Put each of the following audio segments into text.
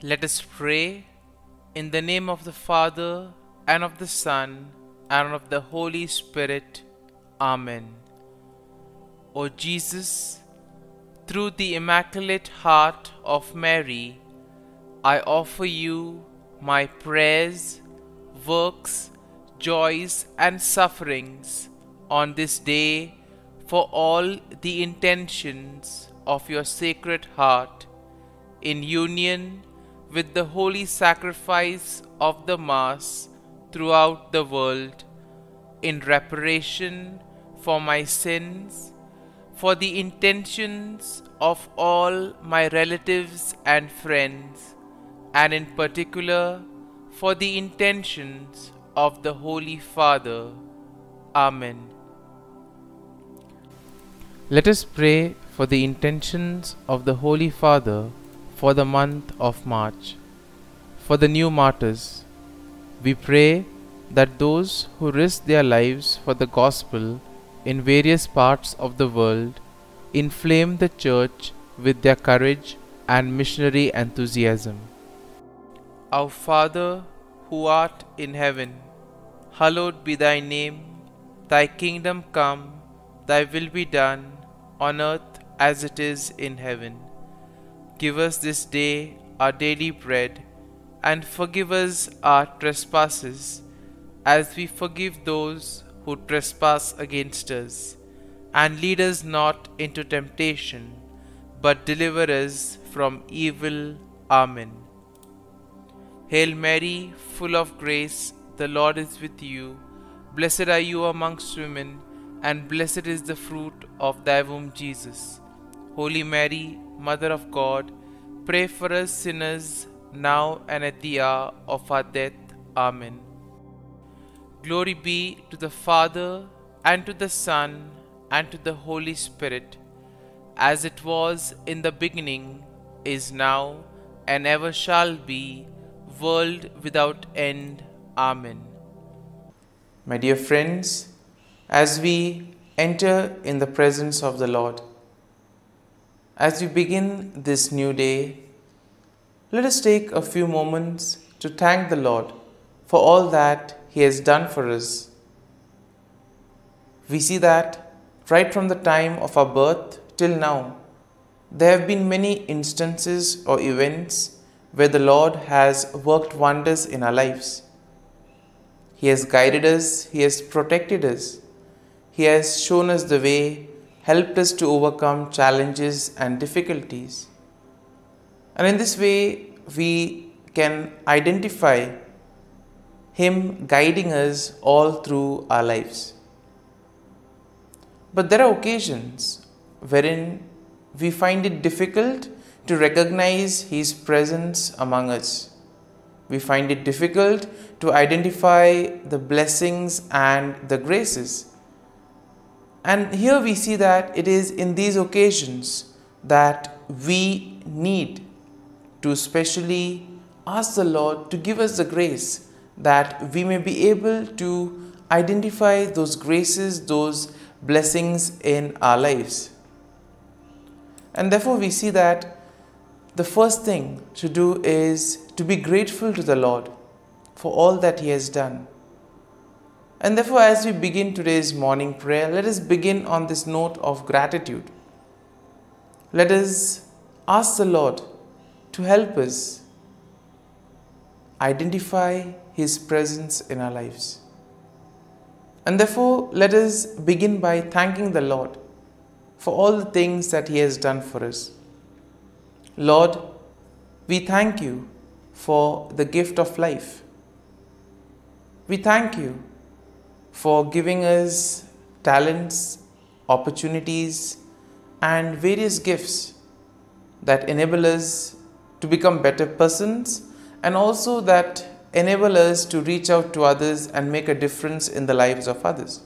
Let us pray in the name of the Father, and of the Son, and of the Holy Spirit. Amen. O Jesus, through the Immaculate Heart of Mary, I offer you my prayers, works, joys, and sufferings on this day for all the intentions of your Sacred Heart, in union with the holy sacrifice of the Mass throughout the world, in reparation for my sins, for the intentions of all my relatives and friends, and in particular for the intentions of the Holy Father. Amen. Let us pray for the intentions of the Holy Father for the month of March. For the new martyrs, we pray that those who risk their lives for the gospel in various parts of the world inflame the Church with their courage and missionary enthusiasm. Our Father, who art in heaven, hallowed be thy name. Thy kingdom come, thy will be done, on earth as it is in heaven. Give us this day our daily bread, and forgive us our trespasses, as we forgive those who trespass against us. And lead us not into temptation, but deliver us from evil. Amen. Hail Mary, full of grace, the Lord is with you. Blessed are you amongst women, and blessed is the fruit of thy womb, Jesus. Holy Mary, Mother of God, pray for us sinners, now and at the hour of our death. Amen. Glory be to the Father, and to the Son, and to the Holy Spirit, as it was in the beginning, is now, and ever shall be, world without end. Amen. My dear friends, as we enter in the presence of the Lord, as we begin this new day, let us take a few moments to thank the Lord for all that He has done for us. We see that right from the time of our birth till now, there have been many instances or events where the Lord has worked wonders in our lives. He has guided us, He has protected us, He has shown us the way, helped us to overcome challenges and difficulties. And in this way, we can identify Him guiding us all through our lives. But there are occasions wherein we find it difficult to recognize His presence among us. We find it difficult to identify the blessings and the graces. And here we see that it is in these occasions that we need to specially ask the Lord to give us the grace that we may be able to identify those graces, those blessings in our lives. And therefore we see that the first thing to do is to be grateful to the Lord for all that He has done. And therefore, as we begin today's morning prayer, let us begin on this note of gratitude. Let us ask the Lord to help us identify His presence in our lives. And therefore, let us begin by thanking the Lord for all the things that He has done for us. Lord, we thank you for the gift of life. We thank you for giving us talents, opportunities, and various gifts that enable us to become better persons, and also that enable us to reach out to others and make a difference in the lives of others.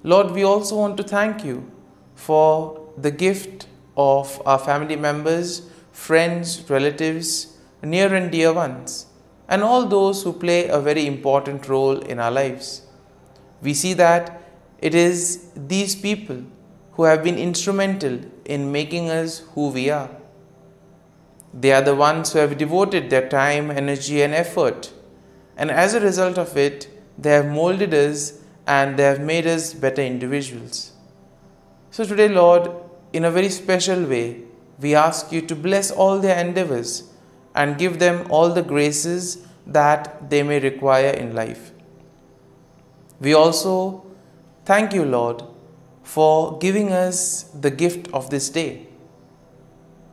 Lord, we also want to thank you for the gift of our family members, friends, relatives, near and dear ones, and all those who play a very important role in our lives. We see that it is these people who have been instrumental in making us who we are. They are the ones who have devoted their time, energy and effort. And as a result of it, they have molded us and they have made us better individuals. So today, Lord, in a very special way, we ask you to bless all their endeavors and give them all the graces that they may require in life. We also thank you, Lord, for giving us the gift of this day.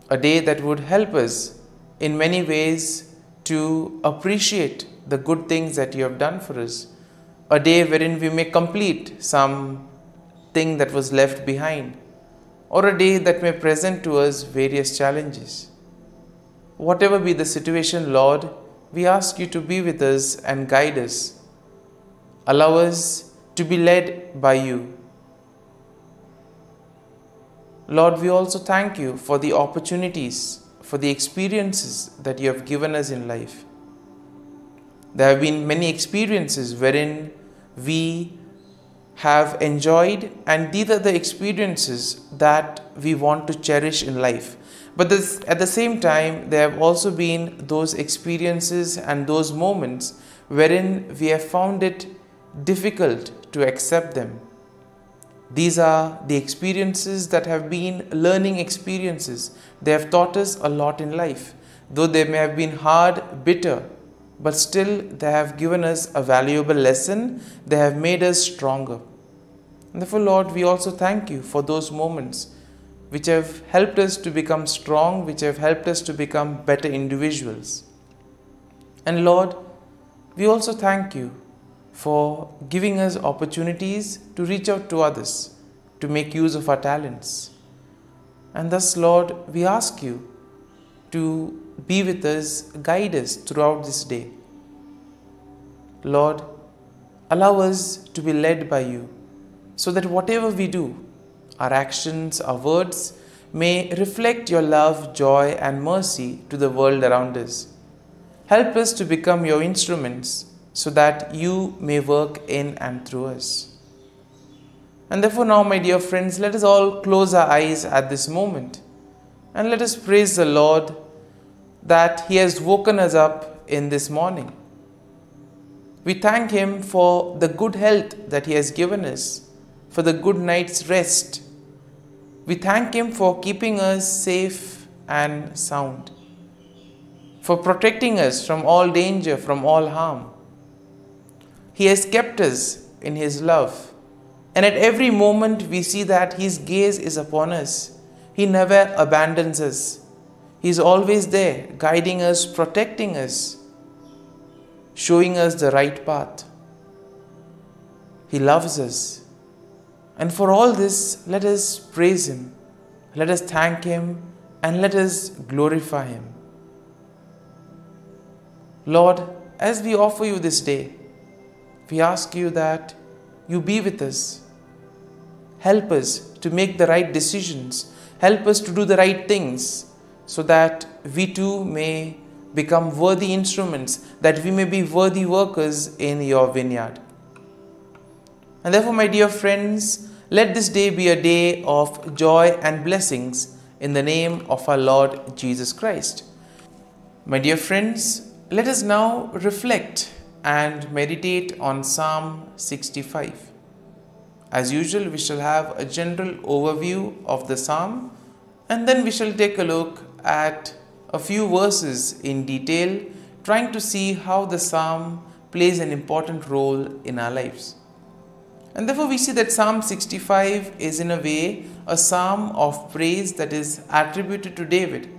A day that would help us in many ways to appreciate the good things that you have done for us. A day wherein we may complete some thing that was left behind, or a day that may present to us various challenges. Whatever be the situation, Lord, we ask you to be with us and guide us. Allow us to be led by you. Lord, we also thank you for the opportunities, for the experiences that you have given us in life. There have been many experiences wherein we have enjoyed, and these are the experiences that we want to cherish in life. But at the same time, there have also been those experiences and those moments wherein we have found it difficult to accept them. These are the experiences that have been learning experiences. They have taught us a lot in life. Though they may have been hard, bitter, but still they have given us a valuable lesson. They have made us stronger. And therefore, Lord, we also thank you for those moments which have helped us to become strong, which have helped us to become better individuals. And Lord, we also thank you for giving us opportunities to reach out to others, to make use of our talents. And thus, Lord, we ask you to be with us, guide us throughout this day. Lord, allow us to be led by you, so that whatever we do, our actions, our words, may reflect your love, joy and mercy to the world around us. Help us to become your instruments, so that you may work in and through us. And therefore now, my dear friends, let us all close our eyes at this moment and let us praise the Lord that He has woken us up in this morning. We thank Him for the good health that He has given us, for the good night's rest. We thank Him for keeping us safe and sound, for protecting us from all danger, from all harm. He has kept us in His love, and at every moment we see that His gaze is upon us. He never abandons us. He is always there, guiding us, protecting us, showing us the right path. He loves us. And for all this, let us praise Him, let us thank Him, and let us glorify Him. Lord, as we offer you this day, we ask you that you be with us. Help us to make the right decisions. Help us to do the right things, so that we too may become worthy instruments, that we may be worthy workers in your vineyard. And therefore, my dear friends, let this day be a day of joy and blessings in the name of our Lord Jesus Christ. My dear friends, let us now reflect and meditate on Psalm 65. As usual, we shall have a general overview of the psalm, and then we shall take a look at a few verses in detail, trying to see how the psalm plays an important role in our lives. And therefore we see that Psalm 65 is in a way a psalm of praise that is attributed to David.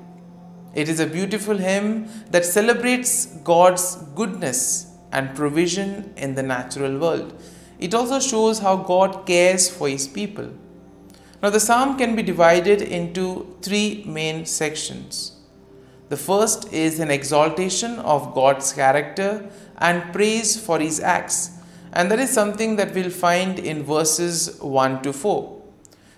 It is a beautiful hymn that celebrates God's goodness and provision in the natural world. It also shows how God cares for His people. Now, the psalm can be divided into three main sections. The first is an exaltation of God's character and praise for His acts, and that is something that we'll find in verses 1 to 4.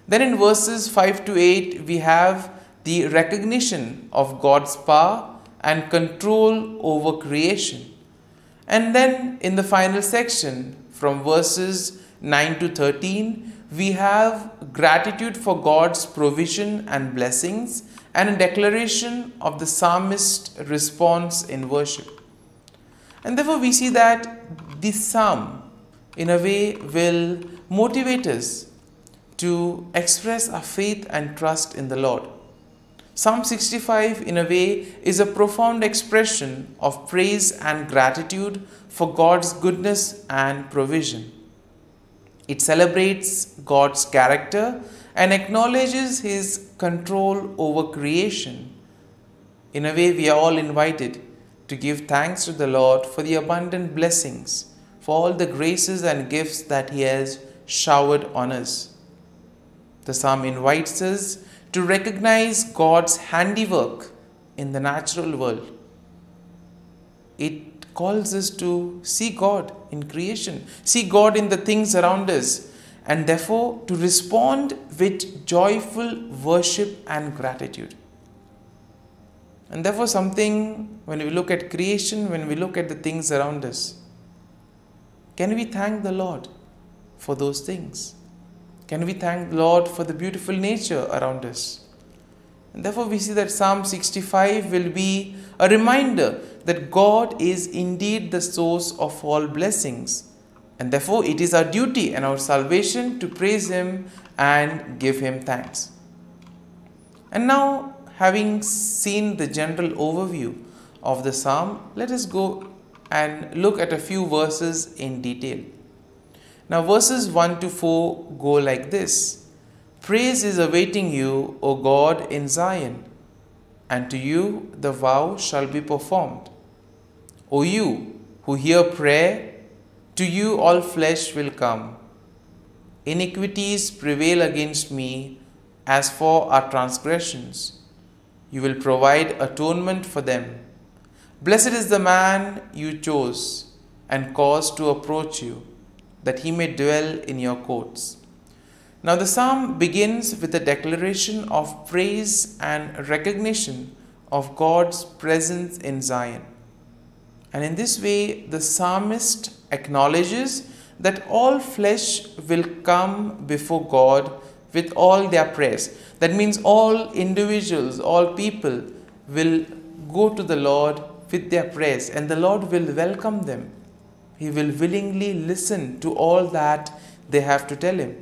Then in verses 5 to 8, we have the recognition of God's power and control over creation. And then in the final section, from verses 9 to 13, we have gratitude for God's provision and blessings, and a declaration of the psalmist's response in worship. And therefore we see that this psalm in a way will motivate us to express our faith and trust in the Lord. Psalm 65 in a way is a profound expression of praise and gratitude for God's goodness and provision. It celebrates God's character and acknowledges His control over creation. In a way, we are all invited to give thanks to the Lord for the abundant blessings, for all the graces and gifts that He has showered on us. The psalm invites us to recognize God's handiwork in the natural world. It calls us to see God in creation, see God in the things around us, and therefore to respond with joyful worship and gratitude. And therefore something, when we look at creation, when we look at the things around us, can we thank the Lord for those things? Can we thank the Lord for the beautiful nature around us? And therefore we see that Psalm 65 will be a reminder that God is indeed the source of all blessings. And therefore it is our duty and our salvation to praise Him and give Him thanks. And now, having seen the general overview of the psalm, let us go and look at a few verses in detail. Now verses 1 to 4 go like this. Praise is awaiting you, O God, in Zion, and to you the vow shall be performed. O you who hear prayer, to you all flesh will come. Iniquities prevail against me as for our transgressions. You will provide atonement for them. Blessed is the man you chose and caused to approach you, that he may dwell in your courts. Now the psalm begins with a declaration of praise and recognition of God's presence in Zion. And in this way, the psalmist acknowledges that all flesh will come before God with all their prayers. That means all individuals, all people will go to the Lord with their prayers, and the Lord will welcome them. He will willingly listen to all that they have to tell Him.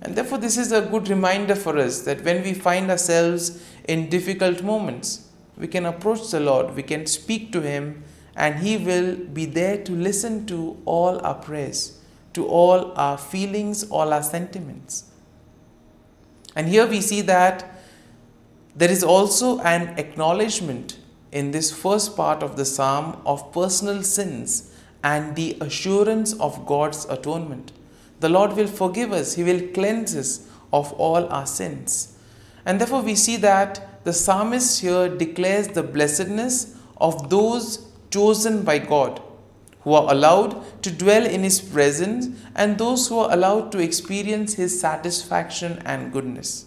And therefore this is a good reminder for us that when we find ourselves in difficult moments, we can approach the Lord, we can speak to Him, and He will be there to listen to all our prayers, to all our feelings, all our sentiments. And here we see that there is also an acknowledgement in this first part of the psalm of personal sins and the assurance of God's atonement. The Lord will forgive us. He will cleanse us of all our sins. And therefore we see that the psalmist here declares the blessedness of those chosen by God, who are allowed to dwell in His presence, and those who are allowed to experience His satisfaction and goodness.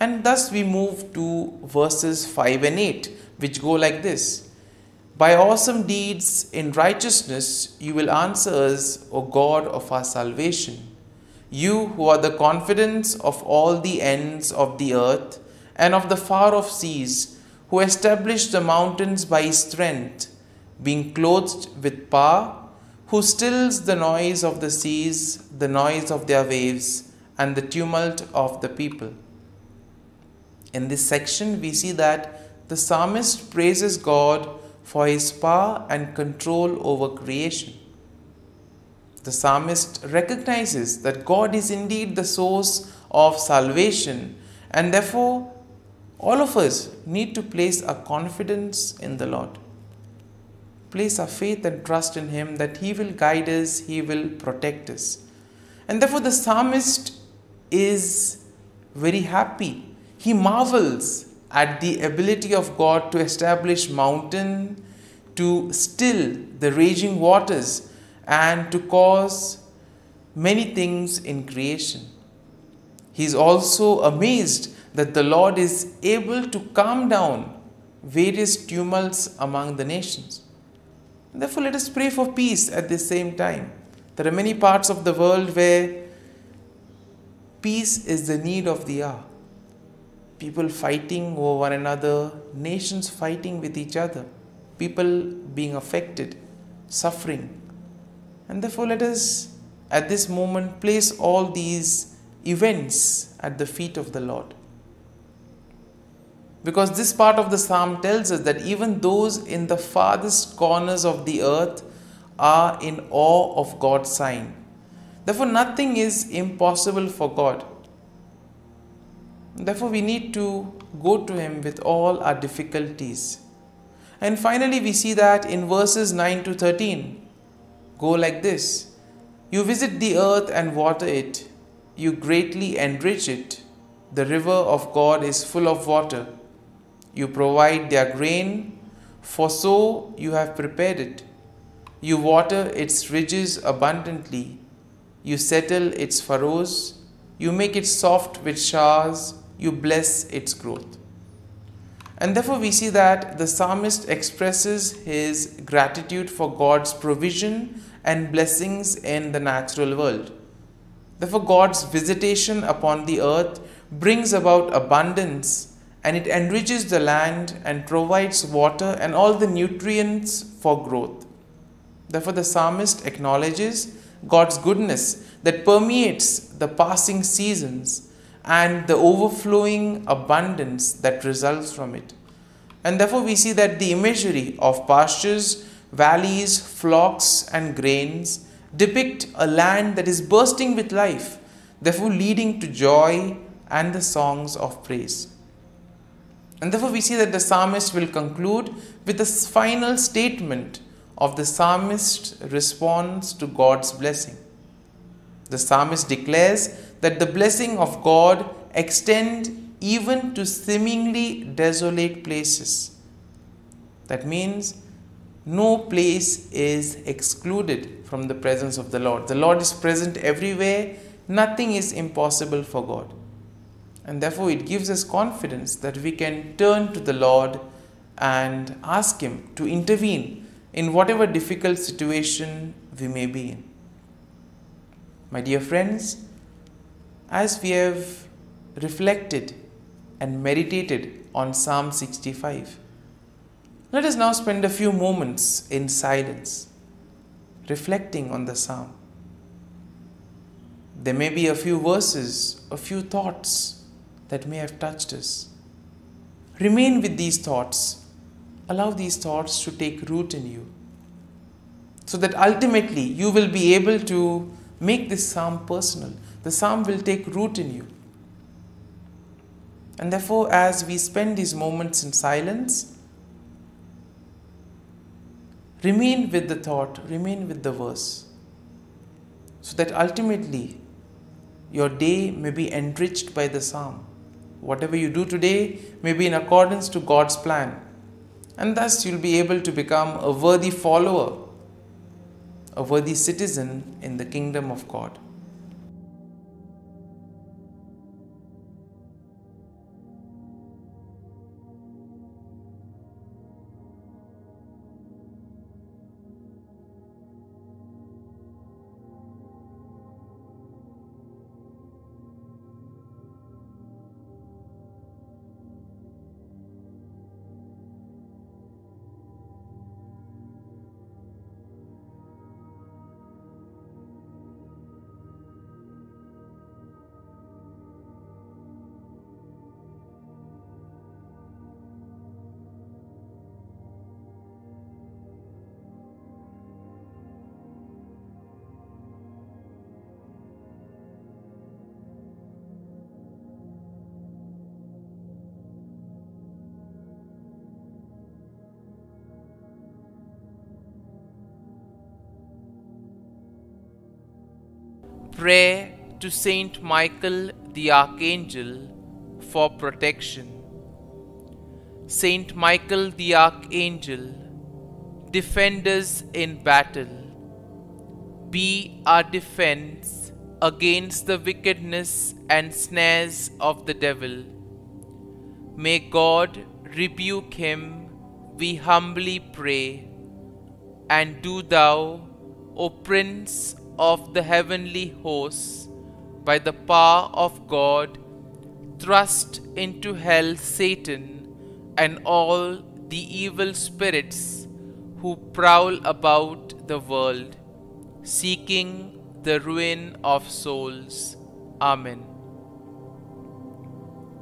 And thus we move to verses 5 and 8, which go like this. By awesome deeds in righteousness you will answer us, O God of our salvation. You who are the confidence of all the ends of the earth and of the far off seas, who established the mountains by His strength, being clothed with power, who stills the noise of the seas, the noise of their waves, and the tumult of the people. In this section, we see that the psalmist praises God for His power and control over creation. The psalmist recognizes that God is indeed the source of salvation, and therefore all of us need to place our confidence in the Lord. Place our faith and trust in Him that He will guide us, He will protect us. And therefore the psalmist is very happy. He marvels at the ability of God to establish mountain, to still the raging waters, and to cause many things in creation. He is also amazed that the Lord is able to calm down various tumults among the nations. Therefore, let us pray for peace at the same time. There are many parts of the world where peace is the need of the hour. people fighting over one another, nations fighting with each other, people being affected, suffering. And therefore, let us at this moment place all these events at the feet of the Lord. Because this part of the psalm tells us that even those in the farthest corners of the earth are in awe of God's sign. Therefore, nothing is impossible for God. Therefore, we need to go to Him with all our difficulties. And finally, we see that in verses 9 to 13, go like this: You visit the earth and water it, you greatly enrich it. The river of God is full of water. You provide their grain, for so you have prepared it. You water its ridges abundantly. You settle its furrows. You make it soft with showers. You bless its growth. And therefore we see that the psalmist expresses his gratitude for God's provision and blessings in the natural world. Therefore God's visitation upon the earth brings about abundance, and it enriches the land and provides water and all the nutrients for growth. Therefore the psalmist acknowledges God's goodness that permeates the passing seasons and the overflowing abundance that results from it. And therefore we see that the imagery of pastures, valleys, flocks and grains depict a land that is bursting with life, therefore leading to joy and the songs of praise. And therefore we see that the psalmist will conclude with the final statement of the psalmist's response to God's blessing. The psalmist declares that the blessing of God extends even to seemingly desolate places. That means no place is excluded from the presence of the Lord. The Lord is present everywhere. Nothing is impossible for God. And therefore it gives us confidence that we can turn to the Lord and ask Him to intervene in whatever difficult situation we may be in. My dear friends, as we have reflected and meditated on Psalm 65, let us now spend a few moments in silence, reflecting on the psalm. There may be a few verses, a few thoughts that may have touched us. Remain with these thoughts. Allow these thoughts to take root in you, so that ultimately you will be able to make this psalm personal. The psalm will take root in you. And therefore, as we spend these moments in silence, remain with the thought, remain with the verse, so that ultimately your day may be enriched by the psalm. Whatever you do today may be in accordance to God's plan, and thus you'll be able to become a worthy follower, a worthy citizen in the kingdom of God. Pray to Saint Michael the Archangel for protection. Saint Michael the Archangel, defend us in battle. Be our defense against the wickedness and snares of the devil. May God rebuke him, we humbly pray. And do thou, O Prince of the heavenly hosts, by the power of God, Thrust into hell Satan and all the evil spirits who prowl about the world, seeking the ruin of souls. Amen.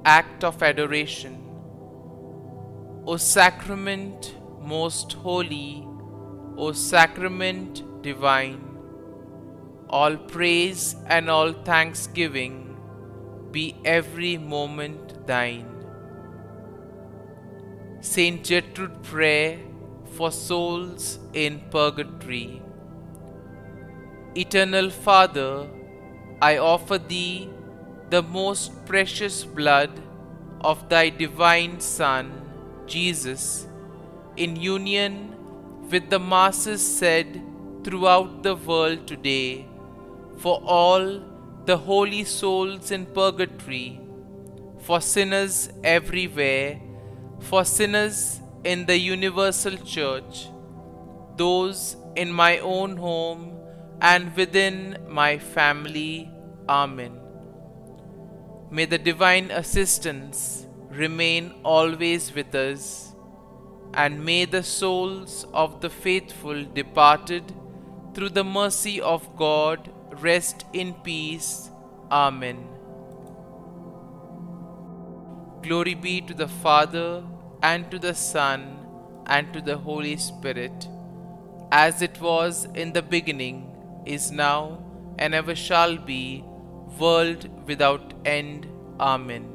Act of Adoration. O Sacrament most holy, O Sacrament divine, all praise and all thanksgiving be every moment thine. Saint Gertrude Prayer for souls in purgatory. Eternal Father, I offer Thee the most precious blood of Thy divine Son, Jesus, in union with the masses said throughout the world today, for all the holy souls in purgatory, for sinners everywhere, for sinners in the universal church, those in my own home and within my family. Amen. May the divine assistance remain always with us, and may the souls of the faithful departed through the mercy of God rest in peace. Amen. Glory be to the Father, and to the Son, and to the Holy Spirit, as it was in the beginning, is now, and ever shall be, world without end. Amen.